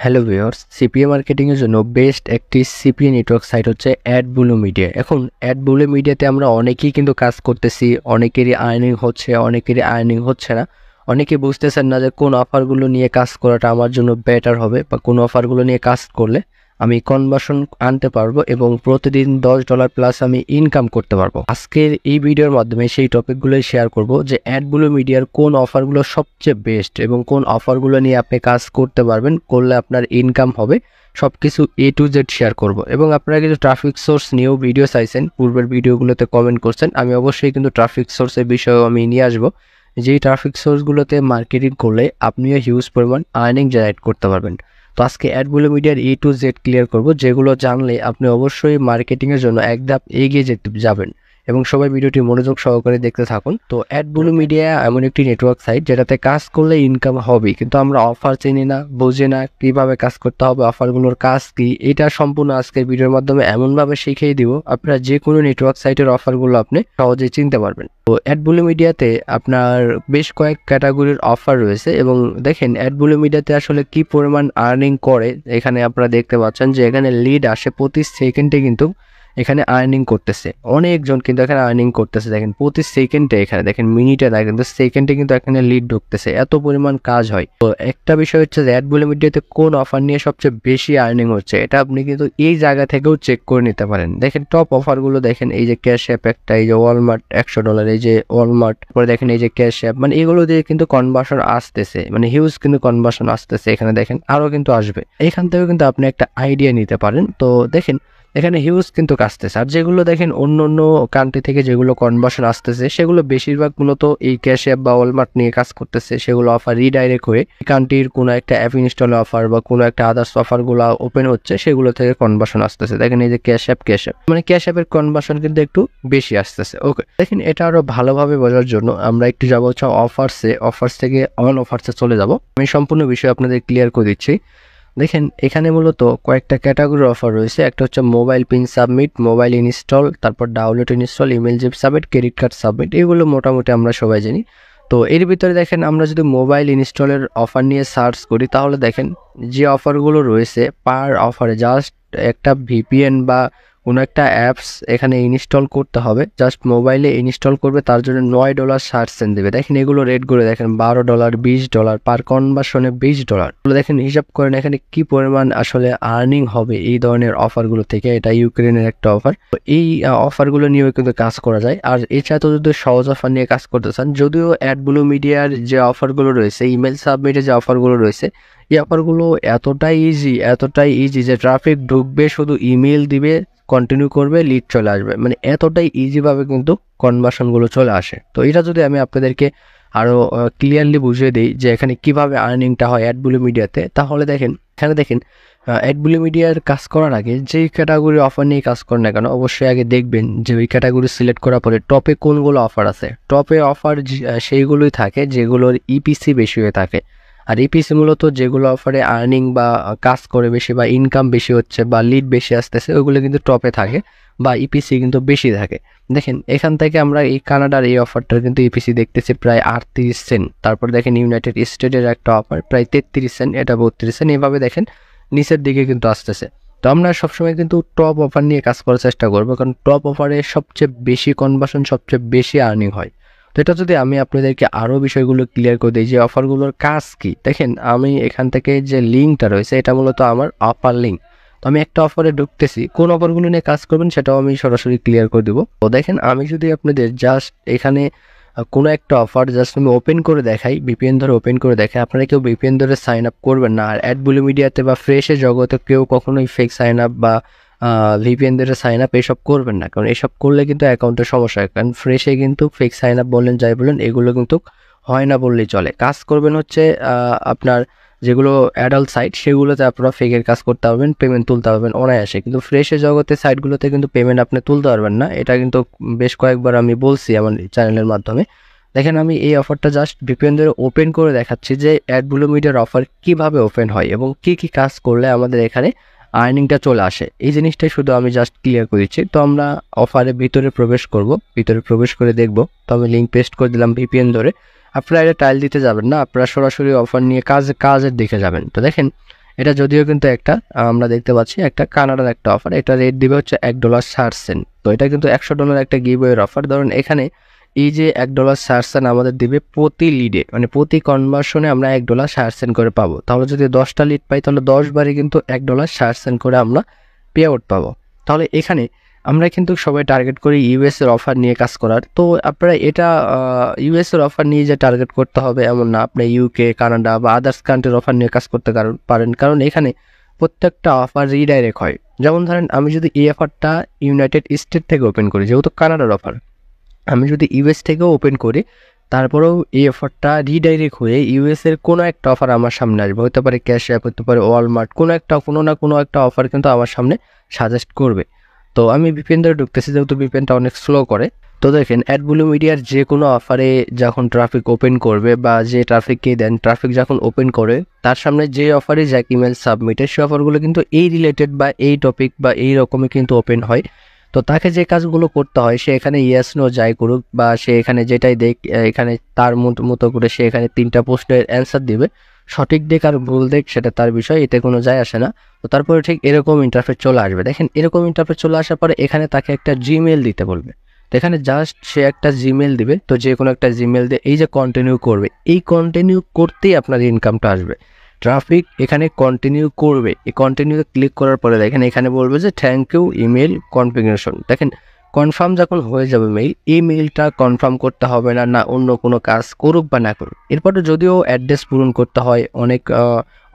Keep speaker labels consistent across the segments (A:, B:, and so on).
A: Hello viewers, CPA marketing এর জন্য best একটি সিপিএ নেটওয়ার্ক সাইট হচ্ছে অ্যাডব্লু মিডিয়া। এখন অ্যাডব্লু মিডিয়াতে আমরা অনেকেই কিন্তু কাজ করতেছি, অনেকেরই আর্নিং হচ্ছে, অনেকেরই আর্নিং হচ্ছে না। অনেকে বুঝতেছেন না যে কোন অফারগুলো নিয়ে কাজ করাটা আমার জন্য বেটার হবে বা কোন অফারগুলো নিয়ে কাজ করলে আমি কনভার্সন আনতে পারবো এবং প্রতিদিন $10 প্লাস আমি ইনকাম করতে পারবো। আজকের এই ভিডিওর মাধ্যমে সেই টপিকগুলোই শেয়ার করব যে অ্যাডব্লু মিডিয়ার কোন অফারগুলো সবচেয়ে বেস্ট এবং কোন অফারগুলো নিয়ে আপনি কাজ করতে পারবেন, করলে আপনার ইনকাম হবে, সবকিছু A to Z শেয়ার করব। এবং আপনারা কিন্তু ট্রাফিক সোর্স নিয়েও ভিডিও চাইছেন, পূর্বের ভিডিওগুলোতে কমেন্ট করছেন। আমি অবশ্যই কিন্তু ট্রাফিক সোর্সের বিষয়েও আমি নিয়ে আসবো, যেই ট্রাফিক সোর্সগুলোতে মার্কেটিং করলে আপনিও হিউজ পরিমাণ আর্নিং জেনারেট করতে পারবেন। তো আজকে অ্যাডব্লু মিডিয়ার A to Z ক্লিয়ার করব, যেগুলো জানলে আপনি অবশ্যই মার্কেটিংয়ের জন্য এক ধাপ এগিয়ে যাবেন। এবং সবাই ভিডিওটি মনোযোগ সহকারে দেখতে থাকুন। তো অ্যাডব্লু মিডিয়া এমন একটি নেটওয়ার্ক সাইট যেটাতে কাজ করলে ইনকাম হবে, কিন্তু আমরা অফার চিনি না, বুঝি না কিভাবে কাজ করতে হবে, অফারগুলোর কাজ কি, এটা সম্পূর্ণ আজকের ভিডিওর মাধ্যমে এমনভাবে শিখিয়ে দিব আপনারা যে কোনো নেটওয়ার্ক সাইটের অফারগুলো আপনি সহজেই চিনতে পারবেন। তো অ্যাডব্লু মিডিয়াতে আপনার বেশ কয়েক ক্যাটাগরির অফার রয়েছে এবং দেখেন অ্যাডব্লু মিডিয়াতে আসলে কি পরিমাণ আর্নিং করে। এখানে আপনারা দেখতে পাচ্ছেন যে এখানে লিড আসে প্রতি সেকেন্ডে, কিন্তু এখানে আর্নিং করতেছে অনেকজন, কিন্তু এখানে আর্নিং করতেছে। দেখেন প্রতি সেকেন্ডে, এখানে দেখেন মিনিটে না, কিন্তু সেকেন্ডে কিন্তু এখানে লিড ঢুকতেছে, এত পরিমাণ কাজ হয়। তো একটা বিষয় হচ্ছে যে অ্যাডব্লু মিডিয়াতে কোন অফার নিয়ে সবচেয়ে বেশি আর্নিং হচ্ছে, এটা আপনি কিন্তু এই জায়গা থেকেও চেক করে নিতে পারেন। দেখেন টপ অফারগুলো দেখেন, এই যে ক্যাশ অ্যাপ একটা, এই যে ওয়ালমার্ট $100, এই যে ওয়ালমার্ট, পরে দেখেন এই যে ক্যাশ অ্যাপ, মানে এগুলো দিয়ে কিন্তু কনভার্সন আসতেছে, মানে হিউজ কিন্তু কনভার্সন আসতেছে। এখানে দেখেন আরো কিন্তু আসবে, এখান থেকেও কিন্তু আপনি একটা আইডিয়া নিতে পারেন। তো দেখেন এখানে হিউজ কিন্তু আসতেছে। আর যেগুলো দেখেন অন্য অন্য কান্ট্রি থেকে যেগুলো কনভার্সন আসতেছে, সেগুলো বেশিরভাগ মূলত এই ক্যাশ অ্যাপ বা ওয়ালমার্ট নিয়ে কাজ করতেছে। সেগুলো অফার রিডাইরেক্ট হয়ে কান্ট্রির কোনো একটা অ্যাপ ইনস্টল অফার বা কোনো একটা আদার্স অফারগুলো ওপেন হচ্ছে, সেগুলো থেকে কনভার্সন আসতেছে। দেখেন এই যে ক্যাশ অ্যাপ, মানে ক্যাশ অ্যাপের কনভার্সন কিন্তু একটু বেশি আসতেছে। ওকে, দেখেন এটা আরো ভালোভাবে বোঝার জন্য আমরা একটু যাবো হচ্ছে অফার্স থেকে অন অফার্সে চলে যাব। আমি সম্পূর্ণ বিষয় আপনাদের ক্লিয়ার করে দিচ্ছি। দেখেন এখানে মূলত কয়েকটা ক্যাটাগরির অফার রয়েছে। একটা হচ্ছে mobile pin submit, mobile install, তারপর download install, email zip submit, credit card submit, এগুলো মোটামুটি আমরা সবাই জানি। তো এর ভিতরে দেখেন আমরা যদি মোবাইল ইনস্টলের অফার নিয়ে সার্চ করি, তাহলে দেখেন যে অফারগুলো রয়েছে পার অফারে জাস্ট একটা ভিপিএন বা কোনো একটা অ্যাপস এখানে ইনস্টল করতে হবে, জাস্ট মোবাইলে ইনস্টল করবে, তার জন্য $9.60 দেবে। দেখেন এগুলো রেটগুলো দেখেন $12, $20, পার কনভার্সনে $20। দেখেন হিসাব করেন এখানে কি পরিমাণ আসলে আর্নিং হবে এই ধরনের অফারগুলো থেকে। এটা ইউক্রেনের একটা অফার, তো এই অফারগুলো নিয়েও কিন্তু কাজ করা যায়। আর এছাড়া তো যদি সহজ অফার নিয়ে কাজ করতে চান, যদিও অ্যাডব্লু মিডিয়ার যে অফারগুলো রয়েছে, ইমেল সাবমিটের যে অফারগুলো রয়েছে, এই অফারগুলো এতটাই ইজি যে ট্রাফিক ঢুকবে, শুধু ইমেল দিবে, কন্টিনিউ করবে, লিড চলে আসবে, মানে এতটাই ইজিভাবে কিন্তু কনভার্সনগুলো চলে আসে। তো এটা যদি আমি আপনাদেরকে আরও ক্লিয়ারলি বুঝিয়ে দিই যে এখানে কিভাবে আর্নিংটা হয় অ্যাডব্লু মিডিয়াতে, তাহলে দেখেন এখানে দেখেন অ্যাডব্লু মিডিয়ার কাজ করার আগে যেই ক্যাটাগরি অফার নিয়ে কাজ করেন না কেন, অবশ্যই আগে দেখবেন যে ওই ক্যাটাগরি সিলেক্ট করার পরে টপে কোনগুলো অফার আছে। টপে অফার সেইগুলোই থাকে যেগুলোর ইপিসি বেশি হয়ে থাকে। আর ইপিসি মূলত যেগুলো অফারে আর্নিং বা কাজ করে বেশি বা ইনকাম বেশি হচ্ছে বা লিড বেশি আসতেছে, ওইগুলো কিন্তু টপে থাকে বা ইপিসি কিন্তু বেশি থাকে। দেখেন এখান থেকে আমরা এই কানাডার এই অফারটার কিন্তু ইপিসি দেখতেছি প্রায় 38 সেন্ট। তারপর দেখেন ইউনাইটেড স্টেটের একটা অফার প্রায় 33 সেন্ট, এটা 32 সেন্ট, এভাবে দেখেন নিচের দিকে কিন্তু আসতেছে। তো আমরা সবসময় কিন্তু টপ অফার নিয়ে কাজ করার চেষ্টা করবো, কারণ টপ অফারে সবচেয়ে বেশি কনভার্সন, সবচেয়ে বেশি আর্নিং হয়। তো এটা যদি আমি আপনাদেরকে আরও বিষয়গুলো ক্লিয়ার করে দিই যে অফারগুলোর কাজ কি, দেখেন আমি এখান থেকে যে লিঙ্কটা রয়েছে, এটা মূলত আমার অফার লিঙ্ক। তো আমি একটা অফারে ঢুকতেছি, কোন অফারগুলো নিয়ে কাজ করবেন সেটাও আমি সরাসরি ক্লিয়ার করে দেবো। তো দেখেন আমি যদি আপনাদের জাস্ট এখানে কোনো একটা অফার জাস্ট আমি ওপেন করে দেখাই, ভিপিএন ধরে ওপেন করে দেখাই, আপনারা কেউ ভিপিএন ধরে সাইন আপ করবেন না। আর অ্যাডব্লু মিডিয়াতে বা ফ্রেশের জগতে কেউ কখনোই ফেক সাইন আপ বা ভিপিএন ধরে সাইন আপ এসব করবেন না, কারণ এসব করলে কিন্তু অ্যাকাউন্টের সমস্যা হয়। কারণ ফ্রেশে কিন্তু ফেক সাইন আপ বললেন যাই বলেন, এগুলো কিন্তু হয় না বললেই চলে। কাজ করবেন হচ্ছে আপনার যেগুলো অ্যাডাল্ট সাইট, সেগুলোতে আপনারা ফেকের কাজ করতে পারবেন, পেমেন্ট তুলতে পারবেন অনায়াসে। কিন্তু ফ্রেশের জগতে সাইটগুলোতে কিন্তু পেমেন্ট আপনি তুলতে পারবেন না, এটা কিন্তু বেশ কয়েকবার আমি বলছি আমার চ্যানেলের মাধ্যমে। দেখেন আমি এই অফারটা জাস্ট ভিপিএন ধরে ওপেন করে দেখাচ্ছি যে অ্যাডব্লু মিডিয়ার অফার কিভাবে ওপেন হয় এবং কি কি কাজ করলে আমাদের এখানে আর্নিংটা চলে আসে, এই জিনিসটাই শুধু আমি জাস্ট ক্লিয়ার করে দিচ্ছি। তো আমরা অফারের ভিতরে প্রবেশ করব, ভিতরে প্রবেশ করে দেখব। তো আমি লিঙ্ক পেস্ট করে দিলাম ভিপিএন ধরে। আপনারা এটা টাইল দিতে যাবেন না, আপনারা সরাসরি অফার নিয়ে কাজের দিকে যাবেন। তো দেখেন এটা যদিও কিন্তু একটা আমরা দেখতে পাচ্ছি একটা কানাডার একটা অফার, এটা রেট দিবে হচ্ছে $1.60। তো এটা কিন্তু $100 একটা গিভওয়ের অফার। ধরুন এখানে এই যে $1.60 আমাদের দিবে প্রতি লিডে, মানে প্রতি কনভার্সনে আমরা $1.60 করে পাবো। তাহলে যদি 10টা লিড পাই তাহলে 10 বারে কিন্তু $1.60 করে আমরা পে আউট পাবো। তাহলে এখানে আমরা কিন্তু সবাই টার্গেট করি ইউএস এর অফার নিয়ে কাজ করার। তো আপনারা এটা ইউএস এর অফার নিয়ে যে টার্গেট করতে হবে এমন না, আপনি ইউকে, কানাডা বা আদার্স কান্ট্রির অফার নিয়ে কাজ করতে পারেন, কারণ এখানে প্রত্যেকটা অফার রিডাইরেক্ট হয়। যেমন ধরেন আমি যদি এই অফারটা ইউনাইটেড স্টেট থেকে ওপেন করি, যেহেতু কানাডার অফার, আমি যদি ইউএস থেকেও ওপেন করি তারপরেও এই অফারটা রিডাইরেক্ট হয়ে ইউএস এর কোনো একটা অফার আমার সামনে আসবে, হতে পারে ক্যাশ অ্যাপ, হতে পারে ওয়ালমার্ট, কোনো না কোনো একটা অফার কিন্তু আমার সামনে সাজেস্ট করবে। তো আমি ভিপিএন ধরে ঢুকতেছি, যেহেতু ভিপিএনটা অনেক স্লো করে। তো দেখেন অ্যাডব্লু মিডিয়ার যে কোনো অফারে যখন ট্রাফিক ওপেন করবে বা যে ট্রাফিককে দেন, ট্রাফিক যখন ওপেন করে তার সামনে যে অফারে যাক ইমেল সাবমিটের, সে অফারগুলো কিন্তু এই রিলেটেড বা এই টপিক বা এই রকমই কিন্তু ওপেন হয়। তো তাকে যে কাজগুলো করতে হয় সে এখানে ইয়েস নো যাই করুক বা সে এখানে যেটাই দেখ, এখানে তার মতো করে সে এখানে 3টা প্রশ্নের অ্যান্সার দিবে, সঠিক দেখ আর ভুল দেখ সেটা তার বিষয়, এতে কোনো যায় আসে না। তো তারপরে ঠিক এরকম ইন্টারফেস চলে আসবে। দেখেন এরকম ইন্টারফেস চলে আসার পরে এখানে তাকে একটা জিমেল দিতে বলবে। তো এখানে জাস্ট সে একটা জিমেল দিবে, তো যে কোনো একটা জিমেল দিয়ে এই যে কন্টিনিউ করবে, এই কন্টিনিউ করতেই আপনার ইনকামটা আসবে। ট্রাফিক এখানে কন্টিনিউ করবে, এই কন্টিনিউ ক্লিক করার পরে দেখেন এখানে বলবে যে থ্যাংক ইউ ইমেল কনফিগারেশন। দেখেন কনফার্ম যখন হয়ে যাবে মেইল, এই মেইলটা কনফার্ম করতে হবে না, না অন্য কোনো কাজ করুক বা না করুক। এরপরে যদিও অ্যাড্রেস পূরণ করতে হয়, অনেক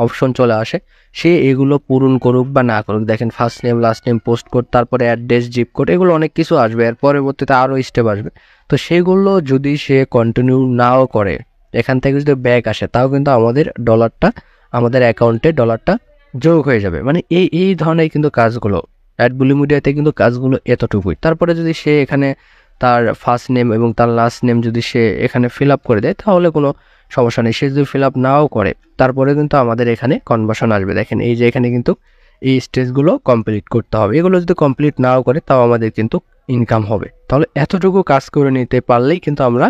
A: অপশন চলে আসে, সে এগুলো পূরণ করুক বা না করুক। দেখেন first name, last name, post code, তারপরে অ্যাড্রেস, জিপ কোড, এগুলো অনেক কিছু আসবে, এর পরবর্তীতে আরও স্টেপ আসবে। তো সেগুলো যদি সে কন্টিনিউ নাও করে, এখান থেকে যদি ব্যাক আসে, তাও কিন্তু আমাদের অ্যাকাউন্টে ডলারটা যোগ হয়ে যাবে। মানে এই ধরনের কিন্তু কাজগুলো অ্যাডব্লু মিডিয়াতে কিন্তু কাজগুলো এতটুকুই। তারপরে যদি সে এখানে তার ফার্স্ট নেম এবং তার লাস্ট নেম যদি সে এখানে ফিল আপ করে দেয় তাহলে কোনো সমস্যা নেই। সে যদি ফিল আপ নাও করে তারপরে কিন্তু আমাদের এখানে কনভার্সন আসবে। দেখেন এই যে এখানে কিন্তু এই স্টেজগুলো কমপ্লিট করতে হবে, এগুলো যদি কমপ্লিট নাও করে তাও আমাদের কিন্তু ইনকাম হবে। তাহলে এতটুকু কাজ করে নিতে পারলেই কিন্তু আমরা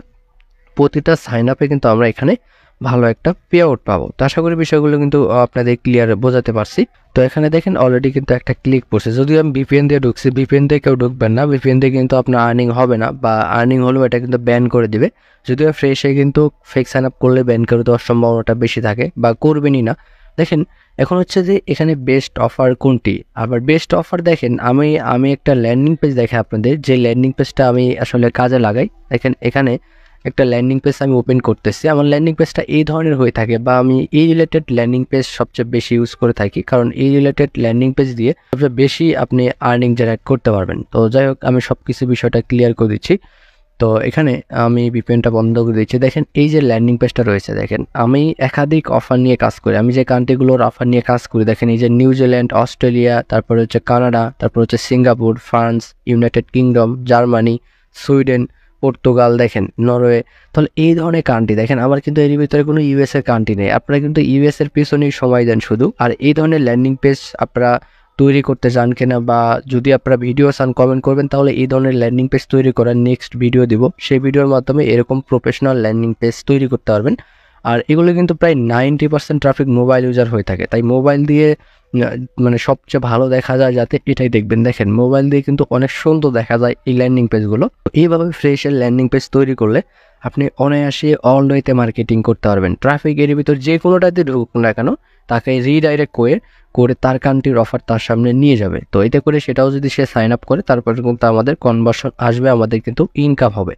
A: প্রতিটা সাইন আপে কিন্তু আমরা এখানে ভালো একটা পে আউট পাবো। তো আশা করি বিষয়গুলো কিন্তু আপনাদের ক্লিয়ার বোঝাতে পারছি। তো এখানে দেখেন অলরেডি কিন্তু একটা ক্লিক পড়ছে, যদিও আমি ভিপিএন দিয়ে ঢুকছি, ভিপিএন দিয়ে কেউ ঢুকবেন না, ভিপিএন দিয়ে কিন্তু আপনার আর্নিং হবে না, বা আর্নিং হলেও এটা কিন্তু ব্যান করে দিবে। যদিও ফ্রেশে কিন্তু ফেক সাইন আপ করলে ব্যান করে দেওয়ার সম্ভাবনাটা বেশি থাকে, বা করবেনই না। দেখেন এখন হচ্ছে যে এখানে বেস্ট অফার কোনটি, আবার বেস্ট অফার দেখেন আমি একটা ল্যান্ডিং পেজ দেখে আপনাদের, যে ল্যান্ডিং পেজটা আমি আসলে কাজে লাগাই। দেখেন এখানে একটা ল্যান্ডিং পেজ আমি ওপেন করতেছি, আমার ল্যান্ডিং পেজটা এই ধরনের হয়ে থাকে, বা আমি এই রিলেটেড ল্যান্ডিং পেজ সবচেয়ে বেশি ইউজ করে থাকি, কারণ এই রিলেটেড ল্যান্ডিং পেজ দিয়ে সবচেয়ে বেশি আপনি আর্নিং জেনারেট করতে পারবেন। তো যাই হোক আমি সব কিছু বিষয়টা ক্লিয়ার করে দিচ্ছি। তো এখানে আমি ভিপিএনটা বন্ধ করে দিচ্ছি। দেখেন এই যে ল্যান্ডিং পেজটা রয়েছে, দেখেন আমি একাধিক অফার নিয়ে কাজ করি, আমি যে কান্ট্রিগুলোর অফার নিয়ে কাজ করি, দেখেন এই যে নিউজিল্যান্ড, অস্ট্রেলিয়া, তারপরে হচ্ছে কানাডা, তারপর হচ্ছে Singapore, France, United kingdom, Germany, Sweden, Portugal, দেখেন নরওয়ে। তাহলে এই ধরনের কান্ট্রি, দেখেন আমার কিন্তু এর ভিতরে কোনো ইউএস এর কান্ট্রি নেই। আপনারা কিন্তু ইউএস এর পিছনেই সময় দেন শুধু। আর এই ধরনের ল্যান্ডিং পেজ আপনারা তৈরি করতে চান কিনা, বা যদি আপনারা ভিডিও চান কমেন্ট করবেন, তাহলে এই ধরনের ল্যান্ডিং পেজ তৈরি করার নেক্সট ভিডিও দিব, সেই ভিডিওর মাধ্যমে এরকম প্রফেশনাল ল্যান্ডিং পেজ তৈরি করতে পারবেন। আর এগুলো কিন্তু প্রায় 90% ট্রাফিক মোবাইল ইউজার হয়ে থাকে, তাই মোবাইল দিয়ে মানে সবচেয়ে ভালো দেখা যায় যাতে এটাই দেখবেন। দেখেন মোবাইল দিয়ে কিন্তু অনেক সুন্দর দেখা যায় এই ল্যান্ডিং পেজগুলো। এইভাবে ফ্রেশের ল্যান্ডিং পেজ তৈরি করলে আপনি অনায়াসে অলওয়েতে মার্কেটিং করতে পারবেন। ট্রাফিক এর ভিতর যে কোনোটাতে ঢুকুক না কেন, তাকে রিডাইরেক্ট করে তার কান্ট্রির অফার তার সামনে নিয়ে যাবে। তো এতে করে সেটাও যদি সে সাইন আপ করে তারপরে কিন্তু আমাদের কনভার্সন আসবে, আমাদের কিন্তু ইনকাম হবে।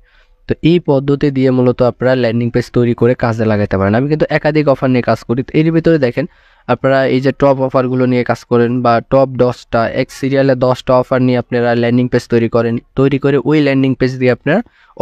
A: তো এই পদ্ধতি দিয়ে মূলত আপনারা ল্যান্ডিং পেজ তৈরি করে কাজে লাগাতে পারেন। আমি কিন্তু একাধিক অফার নিয়ে কাজ করি। তো এর ভিতরে দেখেন আপনারা এই যে টপ অফারগুলো নিয়ে কাজ করেন, বা টপ 10টা এক সিরিয়ালে 10টা অফার নিয়ে আপনারা ল্যান্ডিং পেজ তৈরি করেন, তৈরি করে ওই ল্যান্ডিং পেজ দিয়ে আপনারা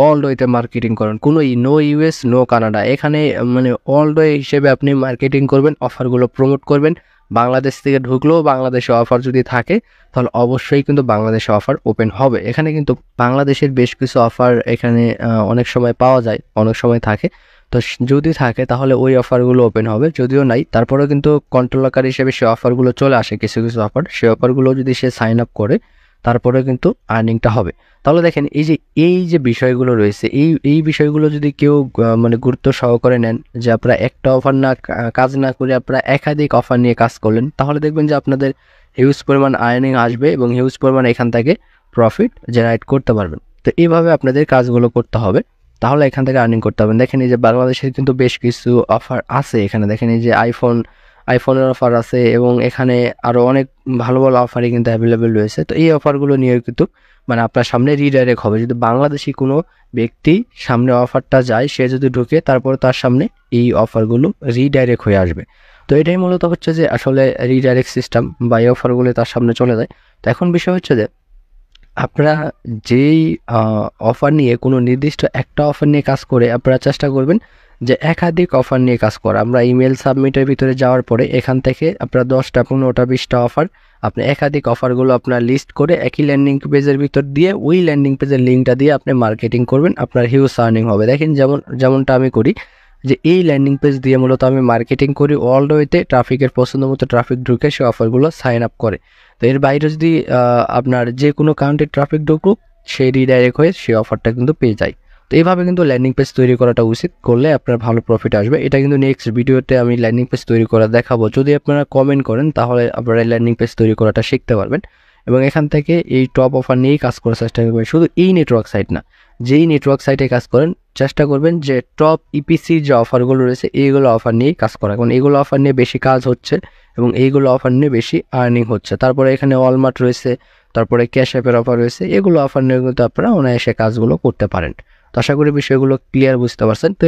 A: অল ওয়েতে মার্কেটিং করেন। কোনো নো ইউএস নো কানাডা, এখানে মানে অল ওয়ে হিসেবে আপনি মার্কেটিং করবেন, অফারগুলো প্রমোট করবেন। বাংলাদেশ থেকে ঢুকলেও বাংলাদেশে অফার যদি থাকে তাহলে অবশ্যই কিন্তু বাংলাদেশে অফার ওপেন হবে। এখানে কিন্তু বাংলাদেশের বেশ কিছু অফার এখানে অনেক সময় পাওয়া যায়, অনেক সময় থাকে। তো যদি থাকে তাহলে ওই অফারগুলো ওপেন হবে, যদিও নাই তারপরেও কিন্তু কন্ট্রোলার হিসেবে সে অফারগুলো চলে আসে, কিছু কিছু অফার, সে অফারগুলো যদি সে সাইন আপ করে তারপরে কিন্তু আর্নিংটা হবে। তাহলে দেখেন এই যে বিষয়গুলো রয়েছে, এই বিষয়গুলো যদি কেউ মানে গুরুত্ব সহকারে নেন, যে আপনারা একটা অফার না কাজ না করে আপনারা একাধিক অফার নিয়ে কাজ করলেন, তাহলে দেখবেন যে আপনাদের হিউজ পরিমাণ আর্নিং আসবে এবং হিউজ পরিমাণ এখান থেকে প্রফিট জেনারেট করতে পারবেন। তো এইভাবে আপনাদের কাজগুলো করতে হবে, তাহলে এখান থেকে আর্নিং করতে হবে। দেখেন এই যে বাংলাদেশের কিন্তু বেশ কিছু অফার আছে, এখানে দেখেন এই যে আইফোনের অফার আছে এবং এখানে আরও অনেক ভালো ভালো অফারই কিন্তু অ্যাভেলেবেল রয়েছে। তো এই অফারগুলো নিয়ে কিন্তু মানে আপনার সামনে রিডাইরেক্ট হবে, যদি বাংলাদেশি কোনো ব্যক্তি সামনে অফারটা যায়, সে যদি ঢুকে তারপর তার সামনে এই অফারগুলো রিডাইরেক্ট হয়ে আসবে। তো এটাই মূলত হচ্ছে যে আসলে রিডাইরেক্ট সিস্টেম বা এই অফারগুলো তার সামনে চলে যায়। তো এখন বিষয় হচ্ছে যে আপনারা যেই অফার নিয়ে কোনো নির্দিষ্ট একটা অফার নিয়ে কাজ করে আপনারা চেষ্টা করবেন যে একাধিক অফার নিয়ে কাজ করা। আমরা ইমেল সাবমিটের ভিতরে যাওয়ার পরে এখান থেকে আপনারা 10টা 15টা 20টা অফার, আপনি একাধিক অফারগুলো আপনার লিস্ট করে একই ল্যান্ডিং পেজের ভিতর দিয়ে ওই ল্যান্ডিং পেজের লিঙ্কটা দিয়ে আপনি মার্কেটিং করবেন, আপনার হিউজ আর্নিং হবে। দেখেন যেমনটা আমি করি, যে এই ল্যান্ডিং পেজ দিয়ে মূলত আমি মার্কেটিং করি, ওয়ার্ল্ড ওয়েতে ট্রাফিকের পছন্দ মতো ট্রাফিক ঢুকে সেই অফারগুলো সাইন আপ করে। তো এর বাইরে যদি আপনার যে কোনো কাউন্টির ট্রাফিক ঢুকুক, সেই রিডাইরেক্ট হয়ে সেই অফারটা কিন্তু পেয়ে যায়। তো এইভাবে কিন্তু ল্যান্ডিং পেজ তৈরি করাটা উচিত, করলে আপনার ভালো প্রফিট আসবে। এটা কিন্তু নেক্সট ভিডিওতে আমি ল্যান্ডিং পেজ তৈরি করা দেখাবো। যদি আপনারা কমেন্ট করেন তাহলে আপনারা ল্যান্ডিং পেজ তৈরি করাটা শিখতে পারবেন এবং এখান থেকে এই টপ অফার নিয়েই কাজ করার চেষ্টা করবেন। শুধু এই নেটওয়ার্ক সাইট না, যেই নেটওয়ার্ক সাইটে কাজ করেন চেষ্টা করবেন যে টপ ইপিসির যে অফারগুলো রয়েছে এইগুলো অফার নিয়েই কাজ করা, কারণ এইগুলো অফার নিয়ে বেশি কাজ হচ্ছে এবং এইগুলো অফার নিয়ে বেশি আর্নিং হচ্ছে। তারপরে এখানে ওয়ালমার্ট রয়েছে, তারপরে ক্যাশ অ্যাপের অফার রয়েছে, এগুলো অফার নিয়ে কিন্তু আপনারা অনায়াসে কাজগুলো করতে পারেন। তো আশা করি বিষয়গুলো ক্লিয়ার বুঝতে পারছেন। তো